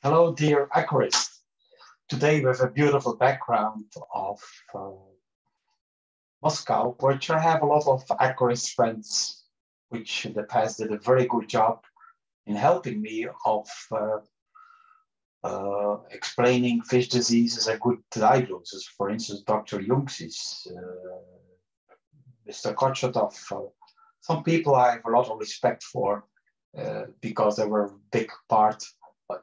Hello, dear aquarists. Today we have a beautiful background of Moscow, which I have a lot of aquarist friends, which in the past did a very good job in helping me of explaining fish disease as a good diagnosis. For instance, Dr. Jungsis, Mr. Kotchatov. Some people I have a lot of respect for because they were a big part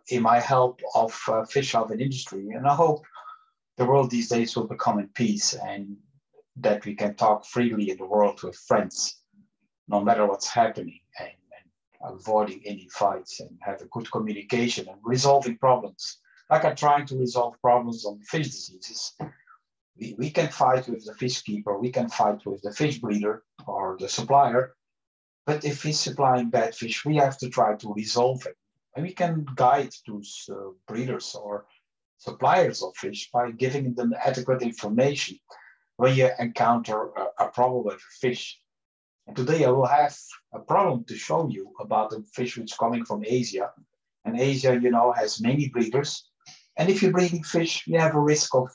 in my help of fish health and industry. And I hope the world these days will become in peace and that we can talk freely in the world with friends, no matter what's happening, and avoiding any fights and have a good communication and resolving problems. Like I'm trying to resolve problems on fish diseases. We can fight with the fish keeper, we can fight with the fish breeder or the supplier, but if he's supplying bad fish, we have to try to resolve it. And we can guide those breeders or suppliers of fish by giving them adequate information when you encounter a problem with a fish. And today I will have a problem to show you about a fish which is coming from Asia. And Asia, you know, has many breeders. And if you're breeding fish, you have a risk of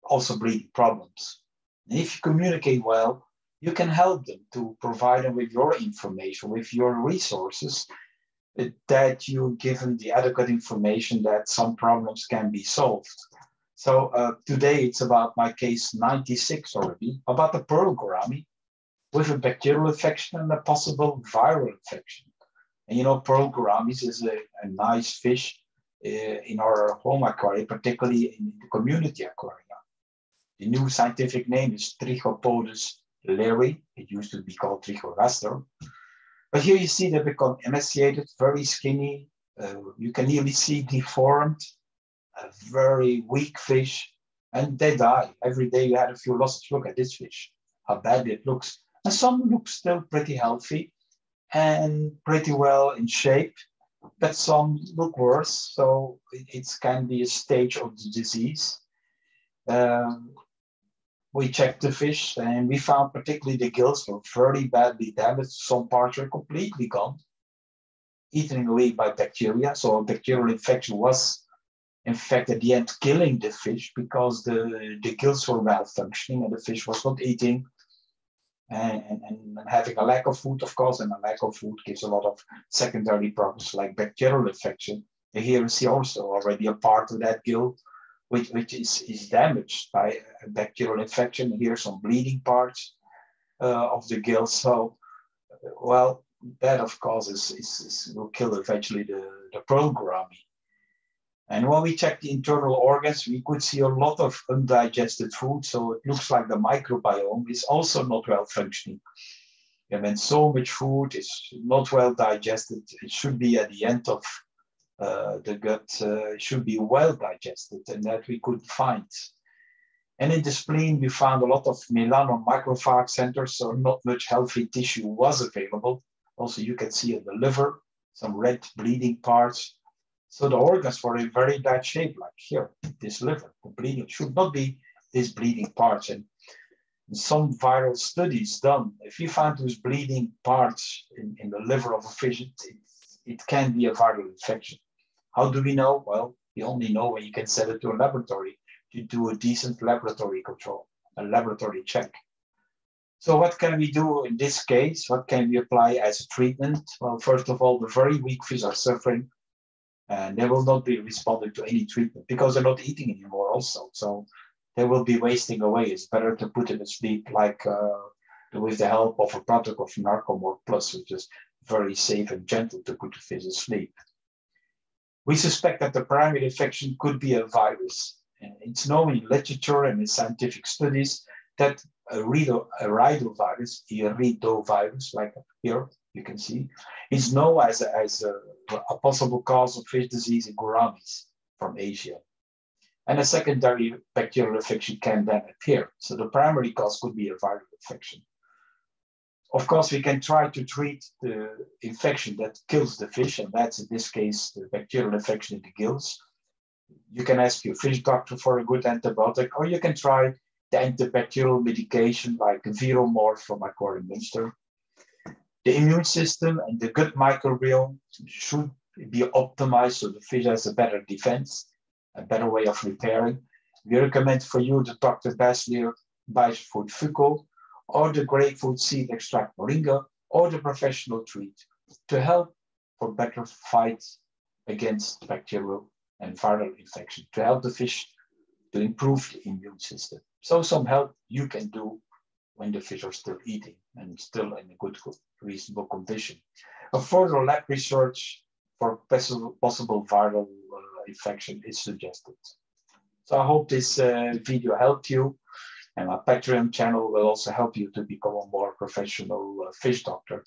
also breeding problems. And if you communicate well, you can help them to provide them with your information, with your resources, that you give them the adequate information that some problems can be solved. So today it's about my case 96 already, about the pearl gourami with a bacterial infection and a possible viral infection. And you know, pearl gouramis is a nice fish in our home aquarium, particularly in the community aquarium. The new scientific name is Trichopodus leeri. It used to be called Trichopodus. But here you see they become emaciated, very skinny. You can nearly see deformed, a very weak fish, and they die. Every day you had a few losses. Look at this fish, how bad it looks. And some look still pretty healthy and pretty well in shape, but some look worse. So it can be a stage of the disease. We checked the fish and we found particularly the gills were very badly damaged. Some parts were completely gone, eaten away by bacteria. So a bacterial infection was, in fact, at the end, killing the fish because the gills were malfunctioning and the fish was not eating and having a lack of food, of course, and a lack of food gives a lot of secondary problems like bacterial infection. And here you see also already a part of that gill which is damaged by a bacterial infection. Here some bleeding parts of the gill. So, well, that of course will kill eventually the pearl gourami. And when we checked the internal organs, we could see a lot of undigested food. So it looks like the microbiome is also not well functioning. And when so much food is not well digested, it should be at the end of the gut should be well digested, and that we could find. And in the spleen, we found a lot of melanoma macrophage centers, so not much healthy tissue was available. Also, you can see in the liver, some red bleeding parts. So the organs were in very bad shape, like here, this liver. The bleeding should not be these bleeding parts. And some viral studies done, if you find those bleeding parts in the liver of a fish, it can be a viral infection. How do we know? Well, we only know when you can send it to a laboratory to do a decent laboratory control, a laboratory check. So what can we do in this case? What can we apply as a treatment? Well, first of all, the very weak fish are suffering and they will not be responding to any treatment because they're not eating anymore also. So they will be wasting away. It's better to put them to sleep like with the help of a protocol of Narcomore Plus, which is very safe and gentle to put the fish to sleep. We suspect that the primary infection could be a virus. And it's known in literature and in scientific studies that a rhidovirus, like here you can see, is known as a possible cause of fish disease in gouramis from Asia. And a secondary bacterial infection can then appear. So the primary cause could be a viral infection. Of course, we can try to treat the infection that kills the fish, and that's in this case the bacterial infection in the gills. You can ask your fish doctor for a good antibiotic, or you can try the antibacterial medication like Viromorph from Aquarium Münster. The immune system and the gut microbiome should be optimized so the fish has a better defense, a better way of repairing. We recommend for you the Dr. Bassleer Biofood Fuco or the grapefruit seed extract moringa or the professional treat to help for better fight against bacterial and viral infection, to help the fish to improve the immune system. So some help you can do when the fish are still eating and still in a good, reasonable condition. A further lab research for possible viral infection is suggested. So I hope this video helped you, and my Patreon channel will also help you to become a more professional fish doctor.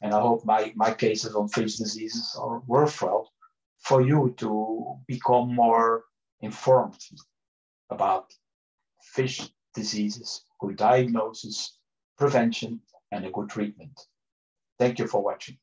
And I hope my cases on fish diseases are worthwhile for you to become more informed about fish diseases, good diagnosis, prevention, and a good treatment. Thank you for watching.